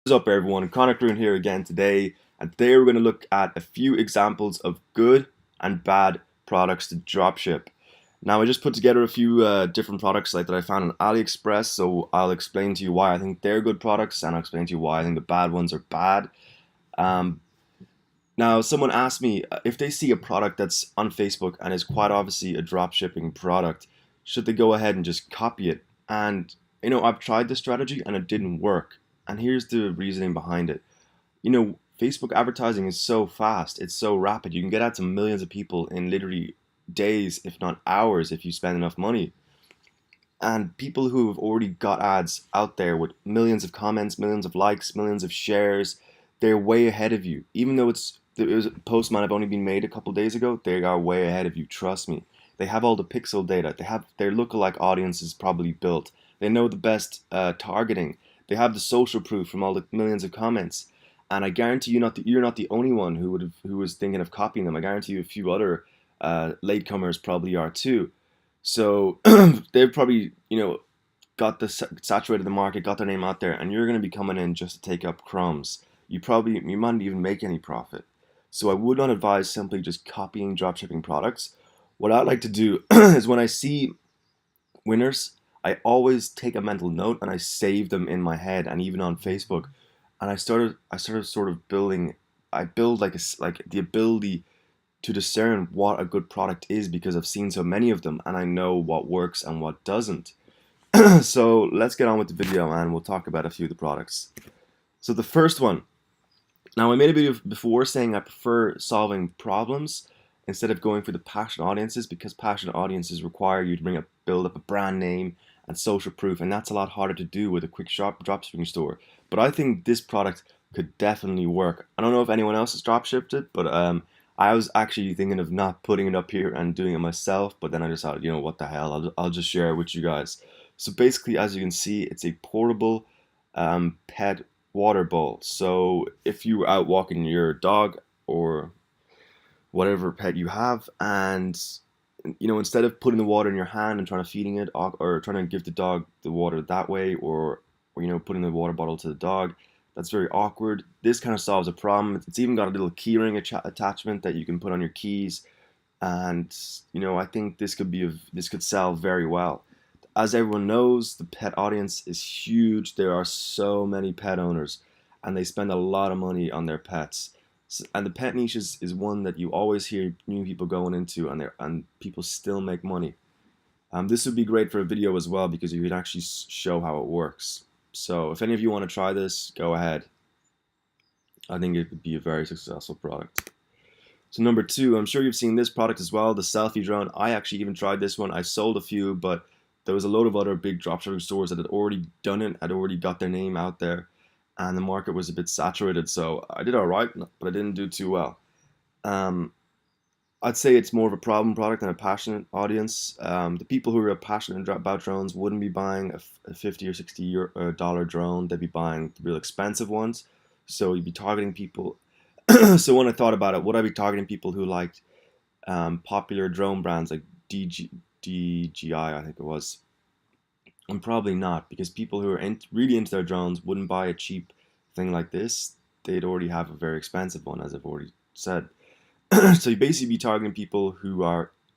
What's up everyone, Connor Green here again today, and today we're going to look at a few examples of good and bad products to dropship. Now I just put together a few different products that I found on Aliexpress, so I'll explain to you why I think they're good products, and I'll explain to you why I think the bad ones are bad. Um, Now someone asked me if they see a product that's on Facebook and is quite obviously a dropshipping product, should they go ahead and just copy it? And I've tried this strategy and it didn't work. And here's the reasoning behind it. Facebook advertising is so fast, it's so rapid. You can get out to millions of people in literally days, if not hours, if you spend enough money. And people who have already got ads out there with millions of comments, millions of likes, millions of shares, they're way ahead of you. Even though it was a post might have only been made a couple days ago, they are way ahead of you. Trust me. They have all the pixel data. They have their lookalike audiences probably built. They know the best targeting. They have the social proof from all the millions of comments. And I guarantee you're not the only one who was thinking of copying them. I guarantee you a few other latecomers probably are too. So they've probably got the saturated the market, got their name out there, and you're going to be coming in just to take up crumbs. You might not even make any profit. So I would not advise simply just copying dropshipping products. What I like to do is when I see winners, I always take a mental note and I save them in my head and even on Facebook. And I started sort of building. I build like the ability to discern what a good product is because I've seen so many of them and I know what works and what doesn't. So let's get on with the video and we'll talk about a few of the products. So the first one. Now I made a video before saying I prefer solving problems instead of going for the passionate audiences because passionate audiences require you to build up a brand name and social proof, and that's a lot harder to do with a quick shop dropshipping store. But I think this product could definitely work. I don't know if anyone else has dropshipped it, but I was actually thinking of not putting it up here and doing it myself, but then I decided, what the hell, I'll just share it with you guys. So basically, as you can see, it's a portable pet water bowl. So if you were out walking your dog or whatever pet you have, and instead of putting the water in your hand and trying to feeding it or trying to give the dog the water that way, or putting the water bottle to the dog, that's very awkward. This kind of solves a problem. It's even got a little keyring attachment that you can put on your keys, and I think this could sell very well. As everyone knows, the pet audience is huge. There are so many pet owners, and they spend a lot of money on their pets. And the pet niche is one that you always hear new people going into, and people still make money. This would be great for a video as well because you could actually show how it works. So if any of you want to try this, go ahead. I think it could be a very successful product. So number two, I'm sure you've seen this product as well, the selfie drone. I actually even tried this one. I sold a few, but there was a load of other big dropshipping stores that had already done it, had already got their name out there, and the market was a bit saturated. So I did all right, but I didn't do too well. I'd say it's more of a problem product than a passionate audience. The people who are passionate about drones wouldn't be buying a 50 or 60 dollar drone. They'd be buying the real expensive ones. So you'd be targeting people. So when I thought about it, would I be targeting people who liked popular drone brands like DJI, I think it was? And probably not, because people who are really into their drones wouldn't buy a cheap thing like this. They'd already have a very expensive one, as I've already said. So you basically be targeting people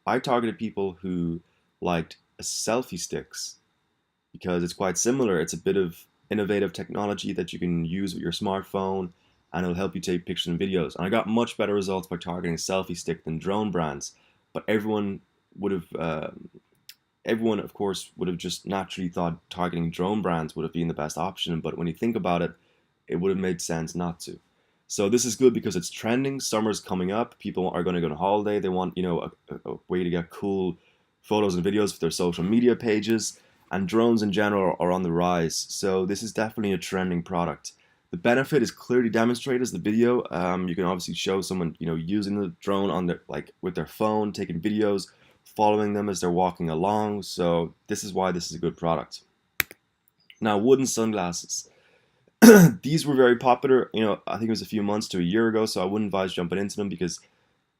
I targeted people who liked selfie sticks because it's quite similar. It's a bit of innovative technology that you can use with your smartphone and it'll help you take pictures and videos. And I got much better results by targeting selfie stick than drone brands, but would have, everyone of course would have just naturally thought targeting drone brands would have been the best option, but when you think about it, it would have made sense not to. So this is good because it's trending. Summer's coming up. People are going to go on holiday. They want, a way to get cool photos and videos for their social media pages. And drones in general are on the rise. So this is definitely a trending product. The benefit is clearly demonstrated as the video. You can obviously show someone, using the drone on with their phone, taking videos, following them as they're walking along. So this is why this is a good product. Now, wooden sunglasses. These were very popular, I think it was a few months to a year ago, so I wouldn't advise jumping into them because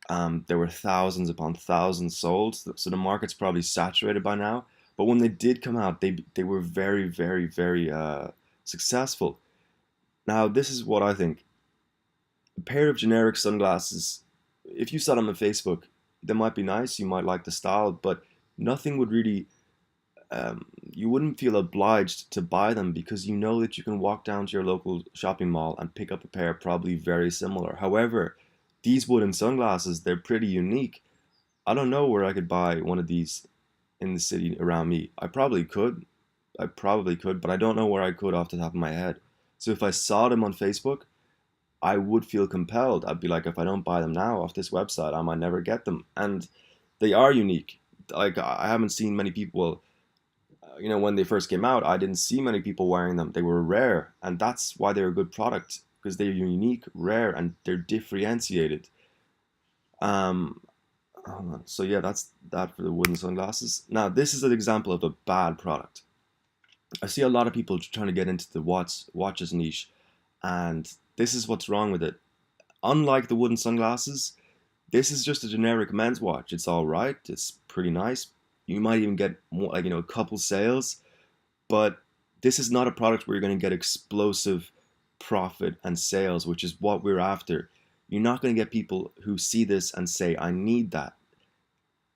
there were thousands upon thousands sold, so the market's probably saturated by now. But when they did come out, they were very, very, very successful. Now, this is what I think. A pair of generic sunglasses, if you saw them on Facebook, they might be nice, you might like the style, but nothing would really, you wouldn't feel obliged to buy them because you know that you can walk down to your local shopping mall and pick up a pair probably very similar. However, these wooden sunglasses, they're pretty unique. I don't know where I could buy one of these in the city around me. I probably could, but I don't know where I could off the top of my head. So if I saw them on Facebook, I would feel compelled. I'd be like, if I don't buy them now off this website, I might never get them. And they are unique. Like, I haven't seen many people, when they first came out, I didn't see many people wearing them. They were rare, and that's why they're a good product, because they're unique, rare, and they're differentiated. Um, hold on. So yeah, that's that for the wooden sunglasses. Now, this is an example of a bad product. I see a lot of people trying to get into the watches niche, and this is what's wrong with it. Unlike the wooden sunglasses, this is just a generic men's watch. It's all right. It's pretty nice. You might even get more, like, a couple sales, but this is not a product where you're going to get explosive profit and sales, which is what we're after. You're not going to get people who see this and say, I need that.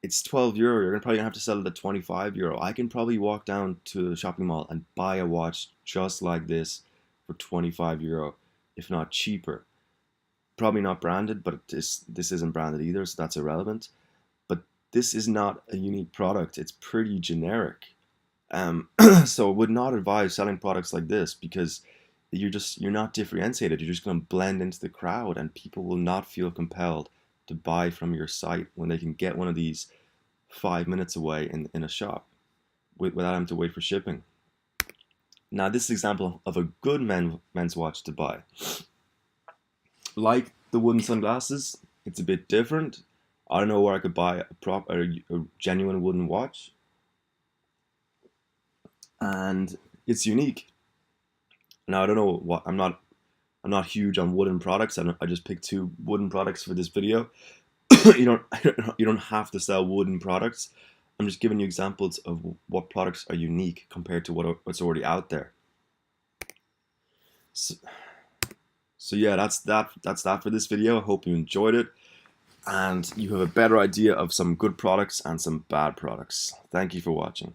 It's €12. You're probably gonna have to sell it at €25. I can probably walk down to the shopping mall and buy a watch just like this for €25, if not cheaper. Probably not branded, but this isn't branded either, so that's irrelevant. But this is not a unique product. It's pretty generic. So I would not advise selling products like this because you're not differentiated. You're just going to blend into the crowd, and people will not feel compelled to buy from your site when they can get one of these 5 minutes away in a shop without having to wait for shipping. Now, this is an example of a good men's watch to buy. Like the wooden sunglasses, it's a bit different. I don't know where I could buy a genuine wooden watch, and it's unique. Now, I don't know what I'm not huge on wooden products. I just picked two wooden products for this video. you don't you don't have to sell wooden products. I'm just giving you examples of what products are unique compared to what's already out there. So yeah, that's that for this video. I hope you enjoyed it and you have a better idea of some good products and some bad products. Thank you for watching.